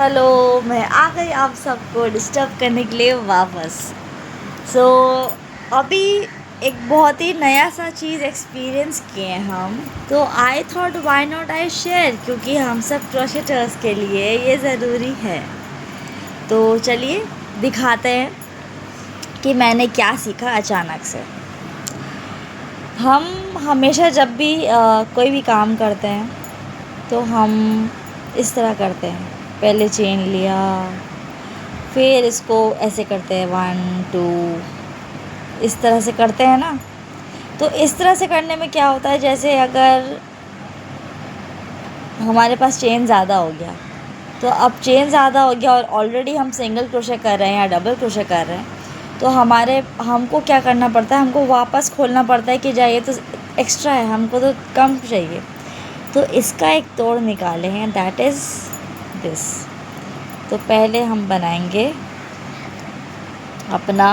Hello, मैं आ गई आप सबको डिस्टर्ब करने के लिए वापस। सो अभी एक बहुत ही नया सा चीज़ एक्सपीरियंस किए हैं हम। तो I thought why not I share, क्योंकि हम सब क्रोशेटर्स के लिए ये ज़रूरी है। तो चलिए दिखाते हैं कि मैंने क्या सीखा अचानक से। हम हमेशा जब भी कोई भी काम करते हैं तो हम इस तरह करते हैं। पहले चेन लिया, फिर इसको ऐसे करते हैं 1 2, इस तरह से करते हैं ना। तो इस तरह से करने में क्या होता है, जैसे अगर हमारे पास चेन ज़्यादा हो गया, तो अब चेन ज़्यादा हो गया और ऑलरेडी हम सिंगल क्रोशे कर रहे हैं या डबल क्रोशे कर रहे हैं, तो हमको क्या करना पड़ता है, हमको वापस खोलना पड़ता है कि जाइए तो एक्स्ट्रा है, हमको तो कम चाहिए। तो इसका एक तोड़ निकाले हैं, दैट इज़ दिस। तो पहले हम बनाएंगे अपना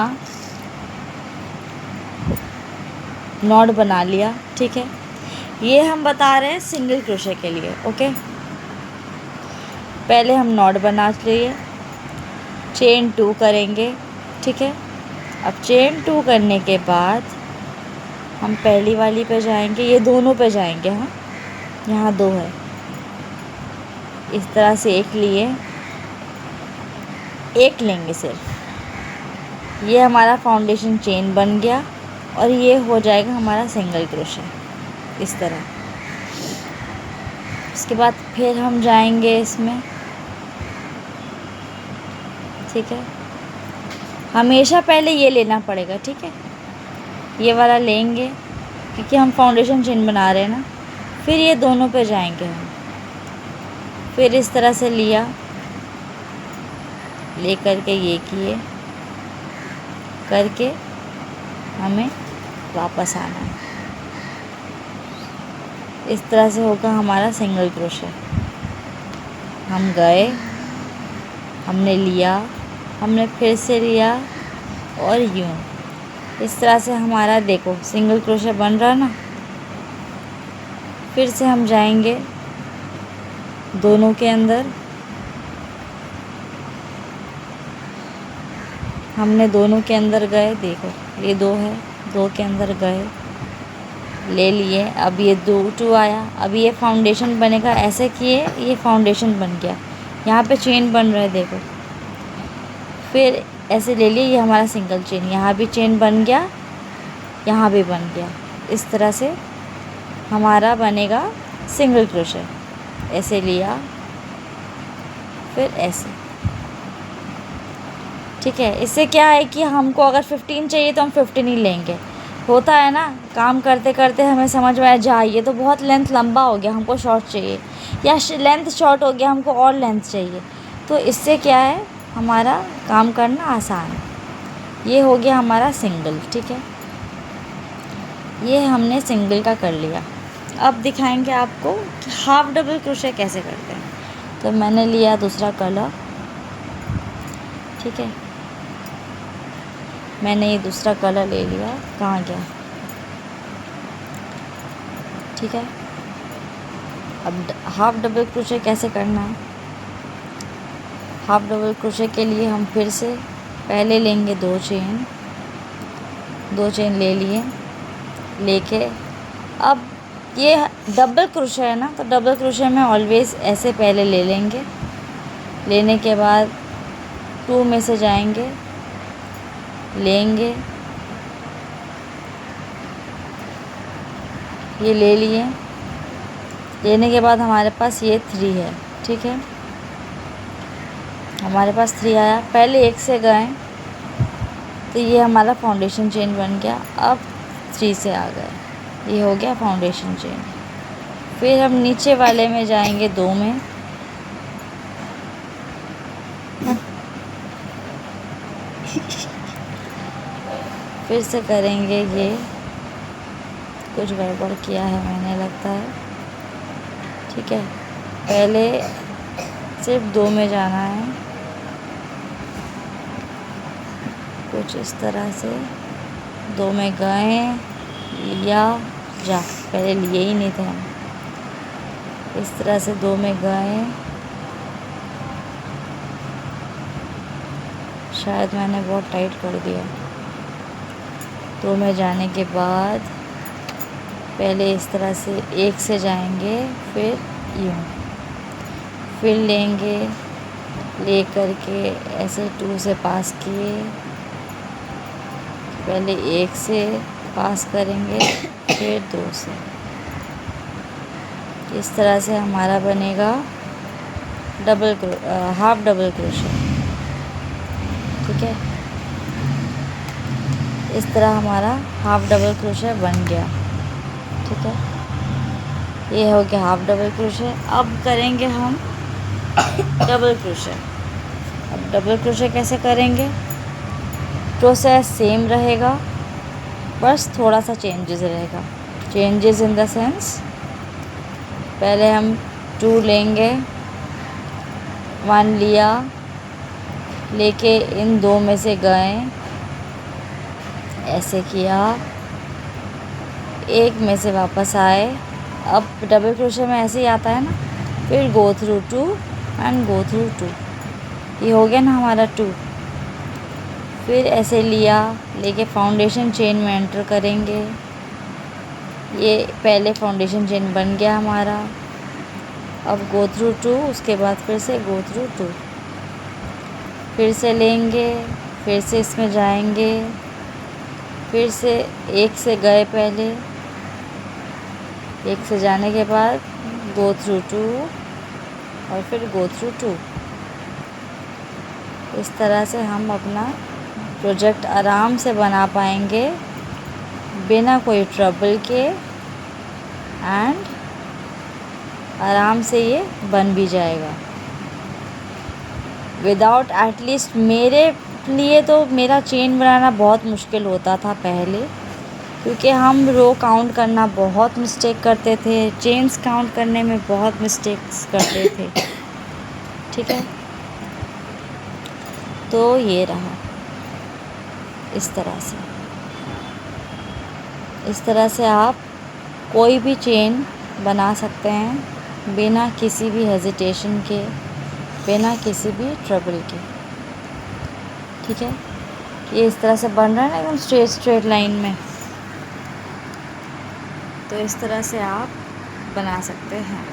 नॉट बना लिया, ठीक है। ये हम बता रहे हैं सिंगल क्रोशे के लिए, ओके। पहले हम नॉट बना लिए, चेन 2 करेंगे, ठीक है। अब चेन 2 करने के बाद हम पहली वाली पे जाएंगे, ये दोनों पे जाएंगे। हाँ, यहाँ 2 है, इस तरह से एक लिए, एक लेंगे सिर्फ। ये हमारा फाउंडेशन चेन बन गया और ये हो जाएगा हमारा सिंगल क्रोशे इस तरह। उसके बाद फिर हम जाएंगे इसमें, ठीक है। हमेशा पहले ये लेना पड़ेगा, ठीक है। ये वाला लेंगे क्योंकि हम फाउंडेशन चेन बना रहे हैं ना। फिर ये दोनों पे जाएंगे हम, फिर इस तरह से लिया, ले करके ये किए करके हमें वापस आना है। इस तरह से होगा हमारा सिंगल क्रोशे। हम गए, हमने लिया, हमने फिर से लिया और यूं इस तरह से हमारा देखो सिंगल क्रोशे बन रहा ना। फिर से हम जाएंगे दोनों के अंदर, हमने दोनों के अंदर गए, देखो ये 2 है, 2 के अंदर गए, ले लिए। अब ये 2 आया, अब ये फाउंडेशन बनेगा, ऐसे किए ये फाउंडेशन बन गया, यहाँ पे चेन बन रहा है देखो। फिर ऐसे ले लिए, ये हमारा सिंगल चेन, यहाँ भी चेन बन गया, यहाँ भी बन गया। इस तरह से हमारा बनेगा सिंगल क्रोशे। ऐसे लिया, फिर ऐसे, ठीक है। इससे क्या है कि हमको अगर 15 चाहिए तो हम 15 ही लेंगे। होता है ना, काम करते करते हमें समझ में आया जा ये तो बहुत लेंथ लंबा हो गया, हमको शॉर्ट चाहिए, या लेंथ शॉर्ट हो गया, हमको और लेंथ चाहिए। तो इससे क्या है, हमारा काम करना आसान है। ये हो गया हमारा सिंगल, ठीक है। ये हमने सिंगल का कर लिया। अब दिखाएंगे आपको कि हाफ डबल क्रोशे कैसे करते हैं। तो मैंने लिया दूसरा कलर, ठीक है। मैंने ये दूसरा कलर ले लिया, कहाँ गया, ठीक है। अब हाफ डबल क्रोशे कैसे करना है। हाफ डबल क्रोशे के लिए हम फिर से पहले लेंगे 2 चेन, 2 चेन ले लिए, लेके अब ये डबल क्रोशे है ना, तो डबल क्रोशे में ऑलवेज़ ऐसे पहले ले लेंगे। लेने के बाद 2 में से जाएंगे, लेंगे, ये ले लिए। लेने के बाद हमारे पास ये 3 है, ठीक है। हमारे पास 3 आया, पहले 1 से गए तो ये हमारा फाउंडेशन चेन बन गया। अब 3 से आ गए, ये हो गया फाउंडेशन चेन। फिर हम नीचे वाले में जाएंगे 2 में, फिर से करेंगे। ये कुछ गड़बड़ किया है मैंने लगता है, ठीक है। पहले सिर्फ 2 में जाना है, कुछ इस तरह से 2 में गए, या जा पहले लिए ही नहीं थे हम। इस तरह से 2 में गए, शायद मैंने बहुत टाइट कर दिया। 2 में जाने के बाद पहले इस तरह से 1 से जाएंगे, फिर यूँ, फिर लेंगे, ले करके ऐसे 2 से पास किए, पहले 1 से पास करेंगे, फिर 2 से। इस तरह से हमारा बनेगा हाफ डबल क्रोशे। ठीक है, इस तरह हमारा हाफ डबल क्रोशे बन गया। ठीक है, ये हो गया हाफ डबल क्रोशे। अब करेंगे हम डबल क्रोशे। अब डबल क्रोशे कैसे करेंगे? प्रोसेस सेम रहेगा, बस थोड़ा सा चेंजेस रहेगा। चेंजेस इन द सेंस, पहले हम 2 लेंगे, 1 लिया, लेके इन 2 में से गए, ऐसे किया, 1 में से वापस आए। अब डबल क्रोशे में ऐसे ही आता है ना, फिर go through 2 and go through 2। ये हो गया ना हमारा 2। फिर ऐसे लिया, लेके फाउंडेशन चेन में एंटर करेंगे। ये पहले फाउंडेशन चेन बन गया हमारा। अब गो थ्रू 2, उसके बाद फिर से गो थ्रू 2, फिर से लेंगे, फिर से इसमें जाएंगे, फिर से 1 से गए, पहले 1 से जाने के बाद गो थ्रू 2 और फिर गो थ्रू 2। इस तरह से हम अपना प्रोजेक्ट आराम से बना पाएंगे बिना कोई ट्रबल के, एंड आराम से ये बन भी जाएगा विदाउट, एटलीस्ट मेरे लिए तो मेरा चेन बनाना बहुत मुश्किल होता था पहले, क्योंकि हम रो काउंट करना बहुत मिस्टेक करते थे, चेन्स काउंट करने में बहुत मिस्टेक्स करते थे। ठीक है, तो ये रहा इस तरह से आप कोई भी चेन बना सकते हैं बिना किसी भी हेजिटेशन के, बिना किसी भी ट्रबल के। ठीक है, ये इस तरह से बन रहा है ना, एकदम स्ट्रेट लाइन में। तो इस तरह से आप बना सकते हैं।